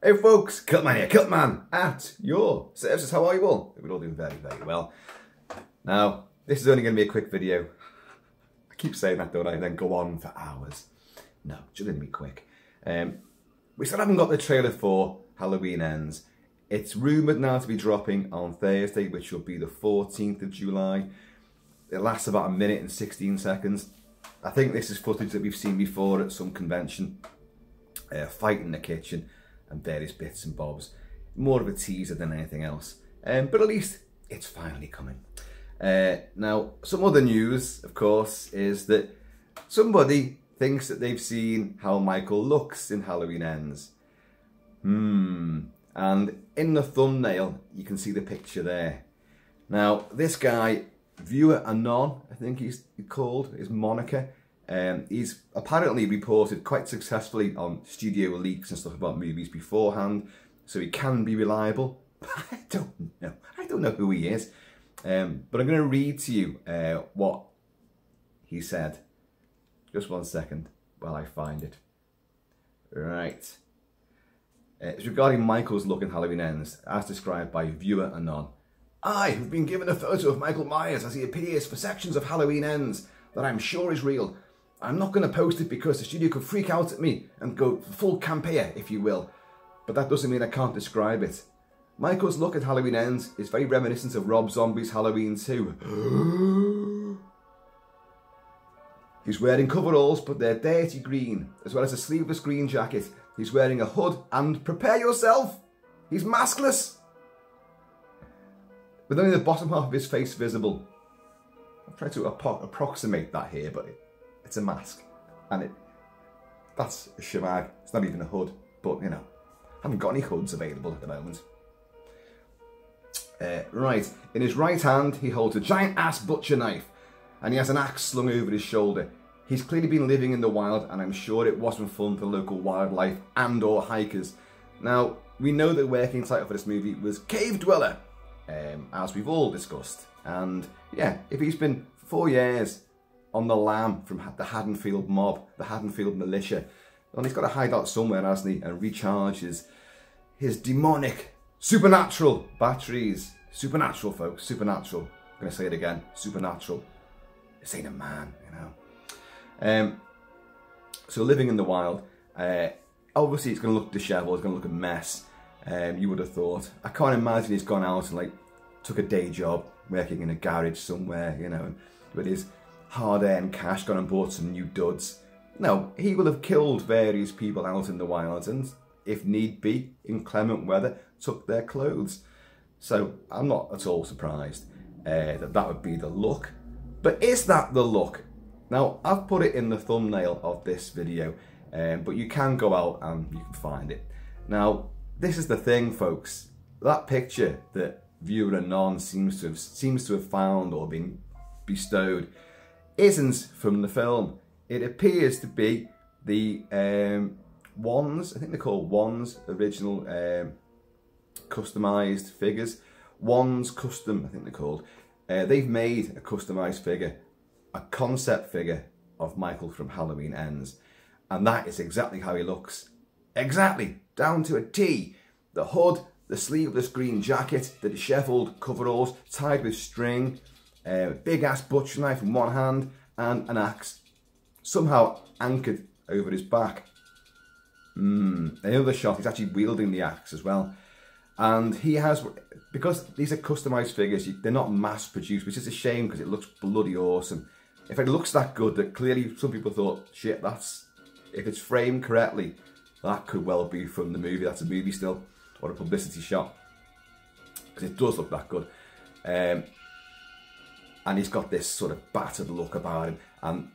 Hey folks, Kilt-Man here, Kilt-Man at your services. How are you all? We're all doing very, very well. Now, this is only going to be a quick video. I keep saying that, don't I? And then go on for hours. No, it's just going to be quick. We still haven't got the trailer for Halloween Ends. It's rumoured now to be dropping on Thursday, which will be the 14th of July. It lasts about 1 minute and 16 seconds. I think this is footage that we've seen before at some convention. Fight in the kitchen and various bits and bobs. More of a teaser than anything else. But at least it's finally coming. Now, some other news, of course, is that somebody thinks that they've seen how Michael looks in Halloween Ends. And in the thumbnail, you can see the picture there. Now, this guy, Viewer Anon, I think he's called, his moniker. He's apparently reported quite successfully on studio leaks and stuff about movies beforehand, so he can be reliable. I don't know. I don't know who he is. But I'm going to read to you what he said. Just 1 second while I find it. Right. It's regarding Michael's look in Halloween Ends, as described by Viewer Anon. I have been given a photo of Michael Myers as he appears for sections of Halloween Ends that I'm sure is real. I'm not going to post it because the studio could freak out at me and go full campea, if you will. But that doesn't mean I can't describe it. Michael's look at Halloween Ends is very reminiscent of Rob Zombie's Halloween 2. He's wearing coveralls, but they're dirty green, as well as a sleeveless green jacket. He's wearing a hood and, prepare yourself, he's maskless. With only the bottom half of his face visible. I've tried to approximate that here, but it's a mask. And that's a shemag. It's not even a hood, but you know, I haven't got any hoods available at the moment. Right, in his right hand, he holds a giant ass butcher knife, and he has an axe slung over his shoulder. He's clearly been living in the wild, and I'm sure it wasn't fun for local wildlife and or hikers. Now, we know the working title for this movie was Cave Dweller, as we've all discussed. And yeah, if he's been 4 years on the lam from the Haddonfield mob, the Haddonfield militia, well, he's got to hide out somewhere, hasn't he, and recharge his demonic, supernatural batteries. Supernatural, folks, supernatural. I'm going to say it again, supernatural. This ain't a man, you know. So living in the wild, obviously it's going to look dishevelled, it's going to look a mess. You would have thought. I can't imagine he's gone out and like took a day job working in a garage somewhere, you know, and with his hard-earned cash gone and bought some new duds. No, he will have killed various people out in the wild and, if need be, in clement weather, took their clothes. So I'm not at all surprised that would be the look. But is that the look? Now, I've put it in the thumbnail of this video, but you can go out and you can find it. Now, this is the thing, folks. That picture that Viewer Anon seems to have found or been bestowed isn't from the film. It appears to be the Wands, I think they're called Wands, original customised figures. Wands Custom, I think they're called. They've made a customised figure, a concept figure of Michael from Halloween Ends. And that is exactly how he looks. Exactly, down to a T. The hood, the sleeveless green jacket, the dishevelled coveralls tied with string, big ass butcher knife in one hand, and an axe somehow anchored over his back. Another shot, he's actually wielding the axe as well. And he has, because these are customised figures, they're not mass produced, which is a shame because it looks bloody awesome. In fact, it looks that good that clearly some people thought, shit, that's, if it's framed correctly, that could well be from the movie. That's a movie still, or a publicity shot, because it does look that good. And he's got this sort of battered look about him,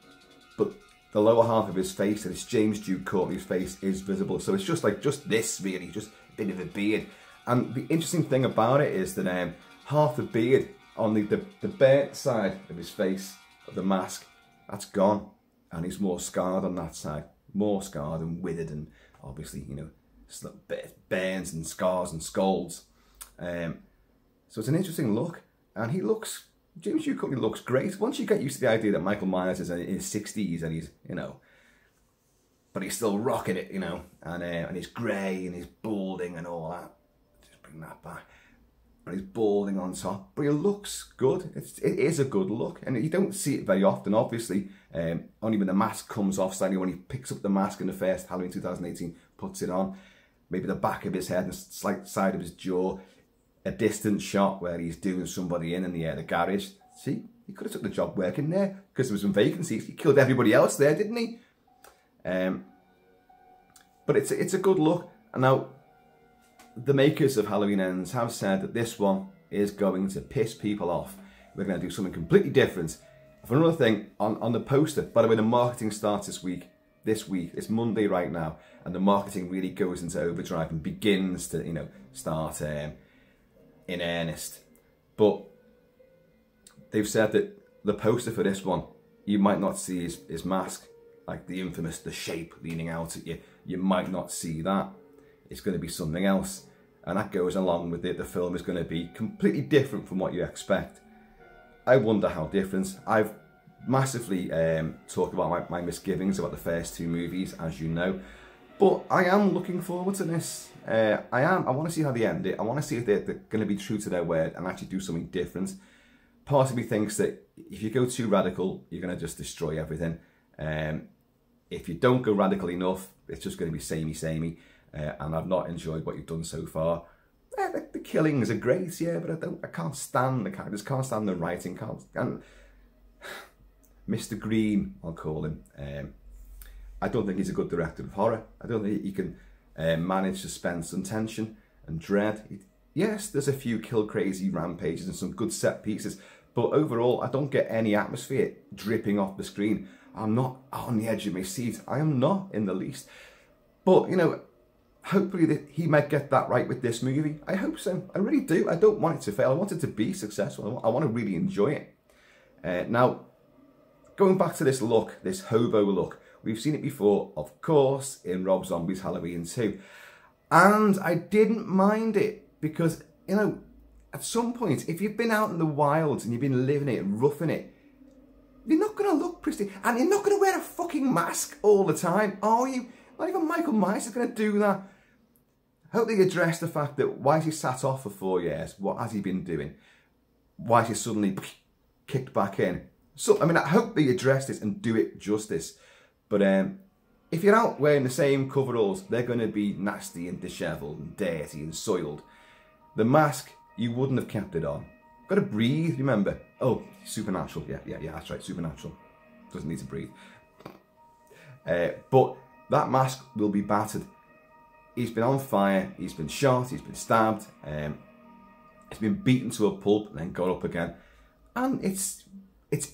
but the lower half of his face, and it's James Duke Courtney's face, is visible. So it's just like this really, just a bit of a beard. And the interesting thing about it is that half the beard on the burnt side of his face, of the mask, that's gone, and he's more scarred on that side, more scarred and withered, and obviously, you know, burns and scars and scalds. So it's an interesting look, and he looks, James Duke Courtney looks great. Once you get used to the idea that Michael Myers is in his 60s and he's, you know, but he's still rocking it, you know, and he's grey and he's balding and all that. Just bring that back. And he's balding on top, but he looks good. It is a good look, and you don't see it very often, obviously. Only when the mask comes off slightly, when he picks up the mask in the first Halloween 2018, puts it on, maybe the back of his head and the slight side of his jaw, a distant shot where he's doing somebody in the garage. See, he could have took the job working there because there was some vacancies. He killed everybody else there, didn't he? But it's a good look. And now, the makers of Halloween Ends have said that this one is going to piss people off. We're going to do something completely different. For another thing, on the poster, by the way, the marketing starts this week, it's Monday right now, and the marketing really goes into overdrive and begins to, you know, start in earnest. But they've said that the poster for this one, you might not see his mask, like the infamous, the shape leaning out at you. You might not see that. It's going to be something else. And that goes along with it. The film is going to be completely different from what you expect. I wonder how different. I've massively talked about my misgivings about the first two movies, as you know. But I am looking forward to this. I want to see how they end it. I want to see if they're going to be true to their word and actually do something different. Part of me thinks that if you go too radical, you're going to just destroy everything. If you don't go radical enough, it's just going to be samey. And I've not enjoyed what you've done so far. The killings are great, yeah, but I can't stand the characters, can't stand the writing, and Mr. Green, I'll call him. I don't think he's a good director of horror. I don't think he can manage suspense and tension and dread. Yes, there's a few kill crazy rampages and some good set pieces, but overall, I don't get any atmosphere dripping off the screen. I'm not on the edge of my seat. I am not in the least. But, you know, hopefully he might get that right with this movie. I hope so. I really do. I don't want it to fail. I want it to be successful. I want to really enjoy it. Now, going back to this look, this hobo look, we've seen it before, of course, in Rob Zombie's Halloween 2. And I didn't mind it because, you know, at some point, if you've been out in the wilds and you've been living it and roughing it, you're not going to look pristine. And you're not going to wear a fucking mask all the time, are you? Not even Michael Myers is going to do that. I hope they address the fact that why has he sat off for 4 years? What has he been doing? Why is he suddenly kicked back in? So, I mean, I hope they address this and do it justice. But if you're out wearing the same coveralls, they're going to be nasty and dishevelled and dirty and soiled. The mask, you wouldn't have kept it on. Got to breathe, remember? Oh, supernatural. Yeah, that's right, supernatural. Doesn't need to breathe. But that mask will be battered. He's been on fire, he's been shot, he's been stabbed, he's been beaten to a pulp and then got up again. And it's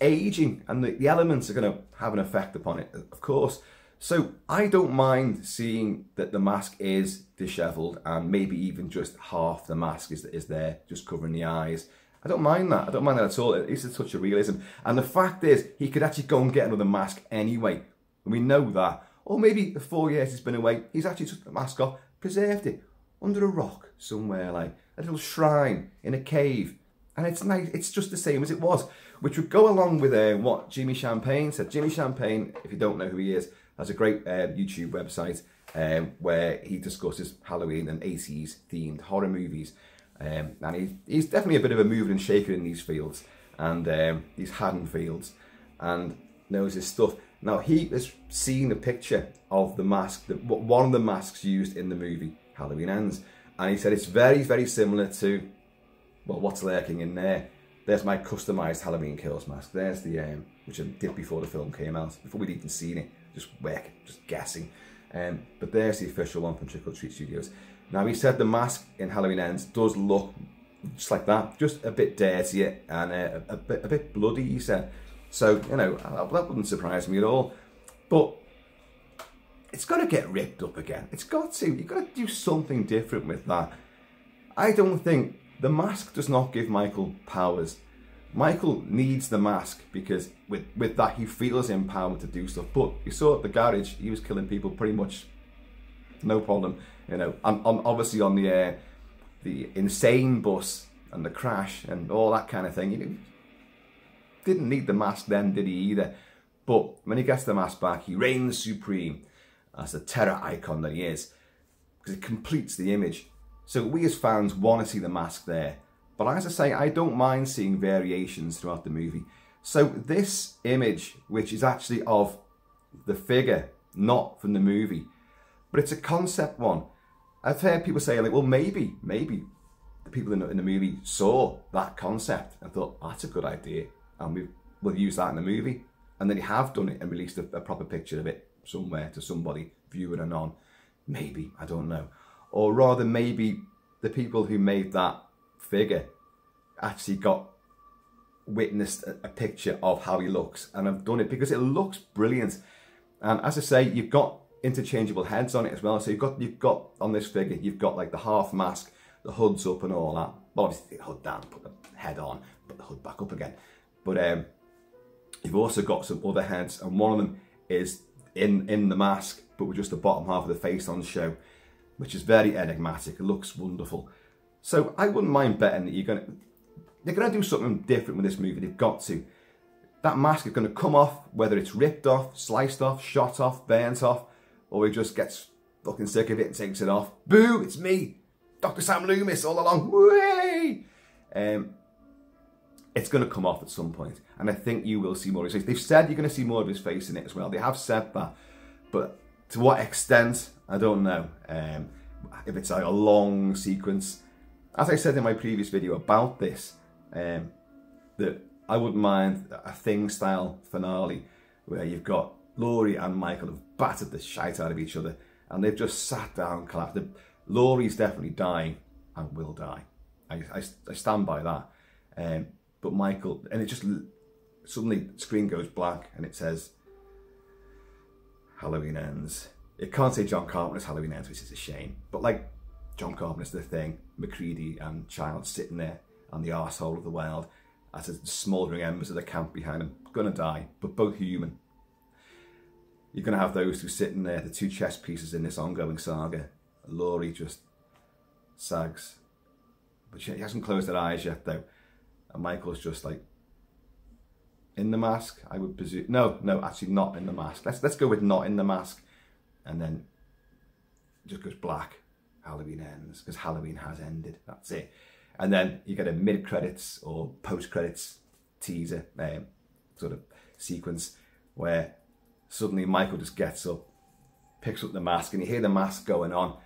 aging, and the elements are going to have an effect upon it, of course. So I don't mind seeing that the mask is dishevelled and maybe even just half the mask is there, just covering the eyes. I don't mind that. I don't mind that at all. It's a touch of realism. And the fact is, he could actually go and get another mask anyway. And we know that. Or maybe the 4 years he's been away, he's actually took the mask off, preserved it under a rock somewhere, like a little shrine in a cave. And it's nice, it's just the same as it was, which would go along with what Jimmy Champagne said. Jimmy Champagne, if you don't know who he is, has a great YouTube website where he discusses Halloween and 80s themed horror movies. And he's definitely a bit of a mover and shaker in these fields, and these Haddonfields, and knows his stuff. Now, he has seen a picture of the mask, one of the masks used in the movie Halloween Ends, and he said it's very, very similar to, well, what's lurking in there. There's my customised Halloween Kills mask. There's the, which I did before the film came out, before we'd even seen it, just guessing. But there's the official one from Trick or Treat Studios. Now, he said the mask in Halloween Ends does look just like that, just a bit dirtier and a bit bloody, he said. So, you know, that wouldn't surprise me at all. But it's got to get ripped up again. It's got to. You've got to do something different with that. I don't think... The mask does not give Michael powers. Michael needs the mask because with that he feels empowered to do stuff. But you saw at the garage, he was killing people pretty much no problem. You know, and obviously on the insane bus and the crash and all that kind of thing. He didn't need the mask then, did he either? But when he gets the mask back, he reigns supreme. as the terror icon that he is, because it completes the image. So we as fans want to see the mask there. But as I say, I don't mind seeing variations throughout the movie. So this image, which is actually of the figure, not from the movie, but it's a concept one. I've heard people say, like, well, maybe the people in the movie saw that concept and thought, oh, that's a good idea, and we'll use that in the movie. And then you have done it and released a proper picture of it somewhere to somebody, viewer or none. Maybe, I don't know. Or rather, maybe the people who made that figure actually witnessed a picture of how he looks, and I've done it because it looks brilliant. And as I say, you've got interchangeable heads on it as well. So you've got on this figure, you've got like the half mask, the hood's up and all that. Well, obviously the hood down, put the head on, put the hood back up again. But you've also got some other heads, and one of them is in the mask, but with just the bottom half of the face on show, which is very enigmatic. It looks wonderful. So I wouldn't mind betting that they're gonna do something different with this movie. They've got to. That mask is gonna come off, whether it's ripped off, sliced off, shot off, burnt off, or he just gets fucking sick of it and takes it off. Boo, it's me, Dr. Sam Loomis, all along. Way! It's going to come off at some point, and I think you will see more of his face. They've said you're going to see more of his face in it as well. They have said that, but to what extent, I don't know. If it's like a long sequence. As I said in my previous video about this, that I wouldn't mind a Thing-style finale where you've got Laurie and Michael have battered the shite out of each other, and they've just sat down, collapsed. Laurie's definitely dying and will die. I stand by that. But Michael, and it just suddenly the screen goes black and it says Halloween ends. It can't say John Carpenter's Halloween ends, which is a shame. But like John Carpenter's The Thing, McCready and Child sitting there on the arsehole of the world as the smouldering embers of the camp behind them, gonna die, but both human. You're gonna have those two sitting there, the two chess pieces in this ongoing saga. Laurie just sags, but she hasn't closed her eyes yet though. And Michael's just like in the mask, I would presume. No, actually not in the mask. Let's go with not in the mask, and then it just goes black. Halloween ends because Halloween has ended. That's it. And then you get a mid-credits or post-credits teaser sort of sequence where suddenly Michael just gets up, picks up the mask, and you hear the mask going on,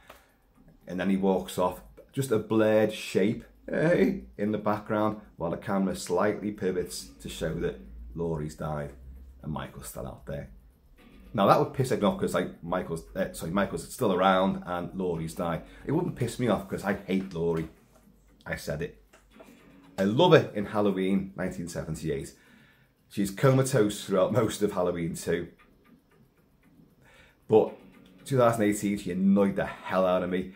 and then he walks off. Just a blurred shape, hey, in the background, while the camera slightly pivots to show that Laurie's died and Michael's still out there. Now that would piss everyone off because like Michael's still around and Laurie's died. It wouldn't piss me off because I hate Laurie. I said it. I love her in Halloween 1978. She's comatose throughout most of Halloween 2. But 2018, she annoyed the hell out of me.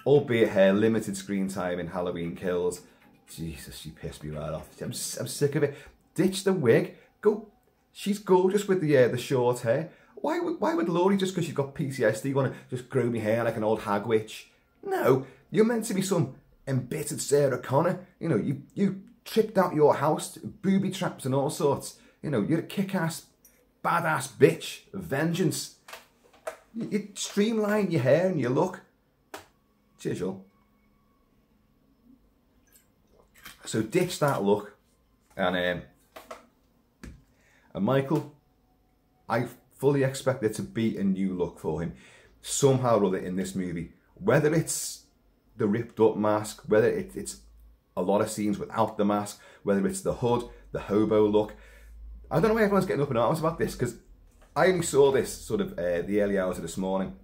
Albeit her limited screen time in Halloween Kills. Jesus, she pissed me right off. I'm sick of it. Ditch the wig. Go. She's gorgeous with the short hair. Why would Laurie, just because she's got PTSD, want to just grow me hair like an old hag witch? No, you're meant to be some embittered Sarah Connor. You know, you tripped out your house, booby traps and all sorts. You know, you're a kick-ass, badass bitch of vengeance. You streamline your hair and your look. Chisel. So ditch that look, and Michael, I fully expect there to be a new look for him somehow or other in this movie. Whether it's the ripped up mask, whether it's a lot of scenes without the mask, whether it's the hood, the hobo look. I don't know why everyone's getting up in arms about this, because I only saw this sort of the early hours of this morning,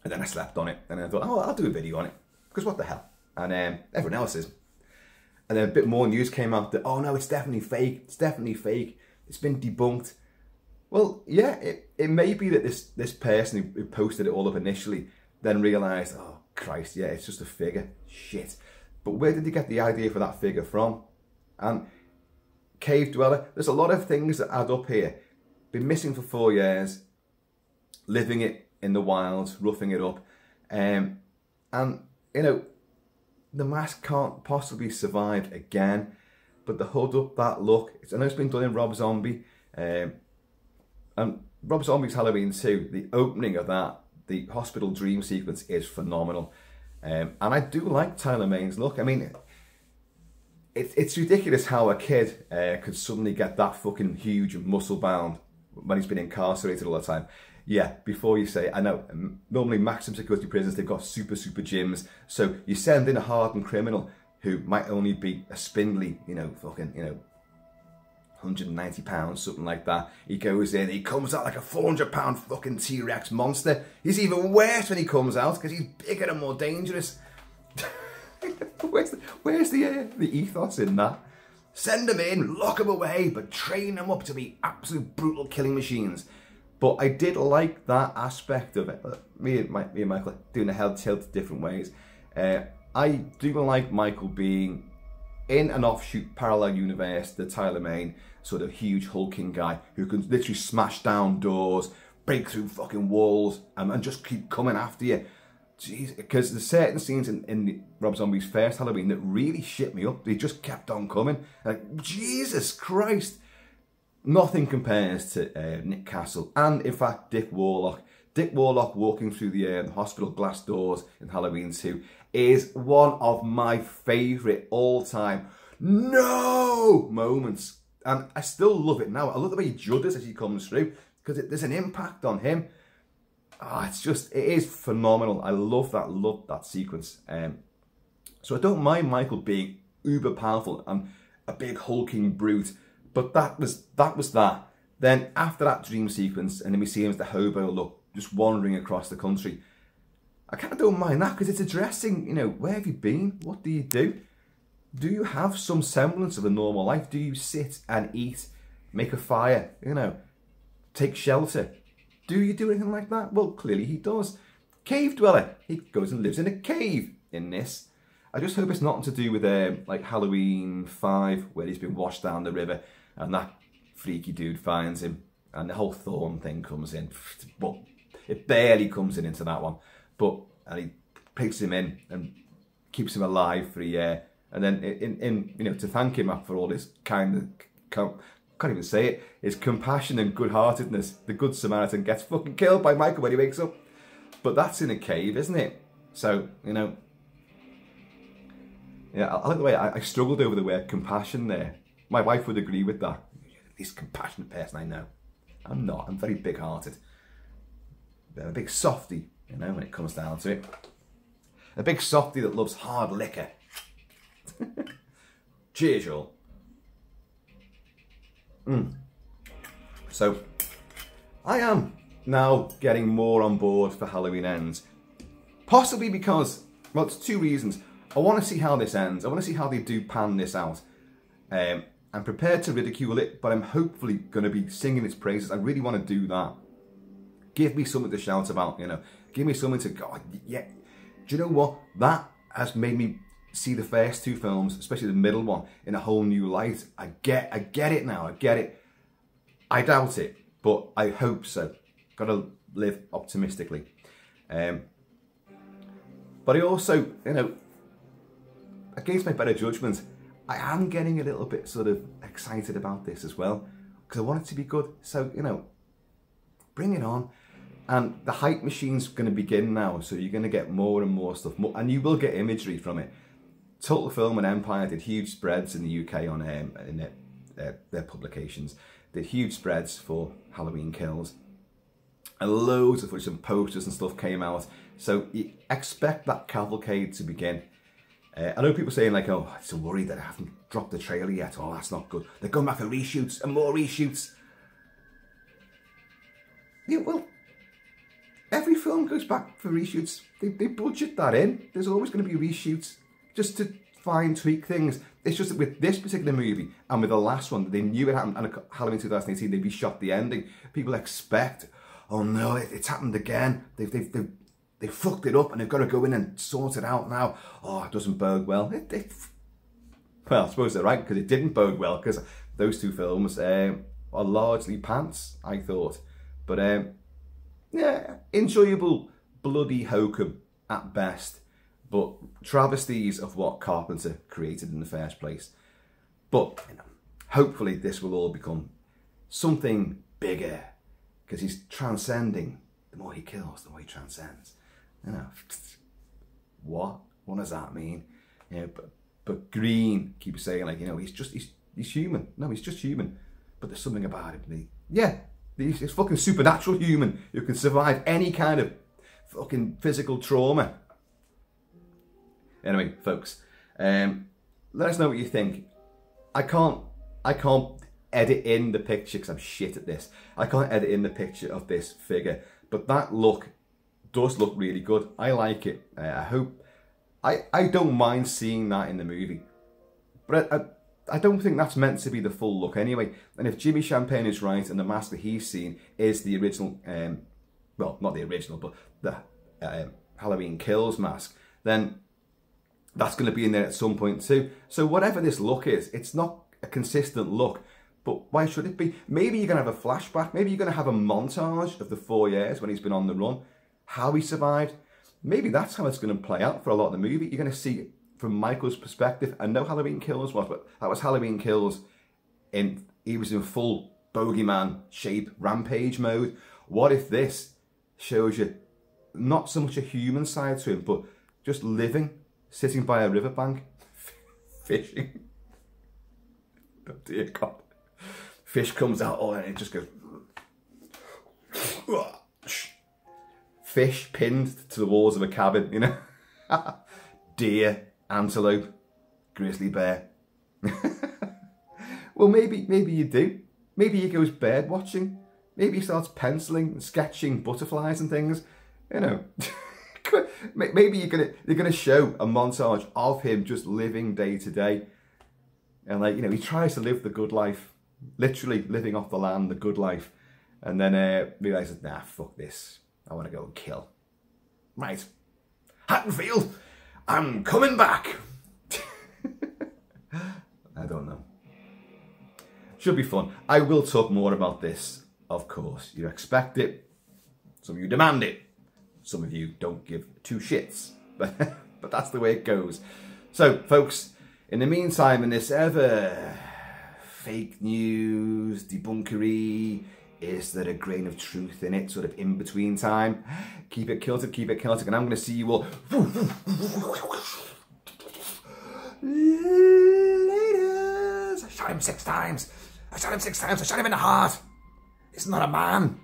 and then I slept on it, and then I thought, oh, I'll do a video on it, because what the hell? And everyone else is. And then a bit more news came out that, oh no, it's definitely fake, it's definitely fake, it's been debunked. Well, yeah, it may be that this person who posted it all up initially then realised, oh Christ, yeah, it's just a figure, shit. But where did he get the idea for that figure from? And Cave Dweller, there's a lot of things that add up here. Been missing for 4 years, living it in the wilds, roughing it up. And, you know, the mask can't possibly survive again. But the hood up, that look, I know it's been done in Rob Zombie. And Rob Zombie's Halloween 2, the opening of that, the hospital dream sequence is phenomenal. And I do like Tyler Mane's look. I mean, it's ridiculous how a kid could suddenly get that fucking huge and muscle bound when he's been incarcerated all the time. Yeah, before you say, I know, normally maximum security prisons, they've got super gyms. So you send in a hardened criminal who might only be a spindly, fucking, 190 pounds, something like that. He goes in, he comes out like a 400-pound fucking T-Rex monster. He's even worse when he comes out because he's bigger and more dangerous. Where's the ethos in that? Send them in, lock them away, but train them up to be absolute brutal killing machines. But I did like that aspect of it. Me and Michael doing a head tilt different ways. I do like Michael being in an offshoot parallel universe, the Tyler Mane sort of huge hulking guy who can literally smash down doors, break through fucking walls, and just keep coming after you. Jeez, because there's certain scenes in Rob Zombie's first Halloween that really shit me up. They just kept on coming. Like, Jesus Christ. Nothing compares to Nick Castle and, in fact, Dick Warlock. Dick Warlock walking through the hospital glass doors in Halloween 2 is one of my favourite all-time no moments. And I still love it now. I love the way he judders as he comes through because there's an impact on him. It is phenomenal. I love that sequence. So I don't mind Michael being uber powerful and a big hulking brute, but that was that. Then after that dream sequence, and then we see him as the hobo look, just wandering across the country. I kind of don't mind that because it's addressing, where have you been? What do you do? Do you have some semblance of a normal life? Do you sit and eat, make a fire, take shelter? Do you do anything like that? Well, clearly he does. Cave dweller. He goes and lives in a cave in this. I just hope it's nothing to do with like Halloween 5, where he's been washed down the river and that freaky dude finds him and the whole thorn thing comes in. But it barely comes into that one. And he picks him in and keeps him alive for a year. And then to thank him for all his can't even say it, his compassion and good-heartedness, the Good Samaritan gets fucking killed by Michael when he wakes up. But that's in a cave, isn't it? So, yeah, I like the way I struggled over the word compassion there. My wife would agree with that. You're the least compassionate person I know. I'm not. I'm very big-hearted. I'm a big softie, when it comes down to it. A big softie that loves hard liquor. Cheers, y'all. So, I am now getting more on board for Halloween Ends. Possibly because, well, it's two reasons. I want to see how this ends. I want to see how they do pan this out. I'm prepared to ridicule it, but I'm hopefully going to be singing its praises. I really want to do that. Give me something to shout about, Give me something to go, yeah. Do you know what? That has made me see the first two films, especially the middle one, in a whole new light. I get it now. I get it. I doubt it, but I hope so. Got to live optimistically. But I also, against my better judgment, I am getting a little bit sort of excited about this as well, because I want it to be good. So, bring it on. And the hype machine's going to begin now, so you're going to get more and more stuff, and you will get imagery from it. Total Film and Empire did huge spreads in the UK on in their publications. Did huge spreads for Halloween Kills, and loads of which some posters and stuff came out. So you expect that cavalcade to begin. I know people saying like, "Oh, I'm so worried that I haven't dropped the trailer yet. Oh, that's not good. They're going back for reshoots and more reshoots." Yeah, well, every film goes back for reshoots. They budget that in. There's always going to be reshoots just to fine tweak things. It's just that with this particular movie and with the last one, they knew it happened, and Halloween 2018, they'd be shot the ending. People expect, oh no, it's happened again. They fucked it up and they've got to go in and sort it out now. Oh, it doesn't bode well. Well, I suppose they're right, because it didn't bode well, because those two films are largely pants, I thought. But yeah, enjoyable bloody hokum at best, but travesties of what Carpenter created in the first place. But hopefully this will all become something bigger, because he's transcending. The more he kills, the more he transcends. You know, what does that mean? You know, but Green keeps saying, like, you know, he's human. No, he's just human. But there's something about him. He's fucking supernatural human who can survive any kind of fucking physical trauma. Anyway, folks, let us know what you think. I can't edit in the picture because I'm shit at this. I can't edit in the picture of this figure, but that look does look really good. I like it. I don't mind seeing that in the movie, but I don't think that's meant to be the full look anyway. And if Jimmy Champagne is right and the mask that he's seen is the original, well, not the original, but the Halloween Kills mask, then that's going to be in there at some point too. So whatever this look is, it's not a consistent look, but why should it be? Maybe you're going to have a flashback. Maybe you're going to have a montage of the 4 years when he's been on the run, how he survived. Maybe that's how it's going to play out for a lot of the movie. You're going to see it from Michael's perspective. I know Halloween Kills was, but that was Halloween Kills he was in full bogeyman shape, rampage mode. What if this shows you not so much a human side to him, but just living, sitting by a riverbank, fishing. Oh dear God. Fish comes out, and it just goes. Fish pinned to the walls of a cabin, you know. Deer, antelope, grizzly bear. Well, maybe you do. Maybe he goes bird watching. Maybe he starts penciling and sketching butterflies and things. You know. Maybe they're gonna show a montage of him just living day to day, and, like, you know, he tries to live the good life, literally living off the land, the good life, and then realizes, nah, fuck this, I want to go and kill. Right, Haddonfield, I'm coming back. I don't know. Should be fun. I will talk more about this, of course. You expect it. Some of you demand it. Some of you don't give two shits, but that's the way it goes. So, folks, in the meantime, in this ever fake news, debunkery, is there a grain of truth in it, sort of in between time? Keep it Kilted, and I'm going to see you all later. I shot him 6 times. I shot him 6 times. I shot him in the heart. It's not a man.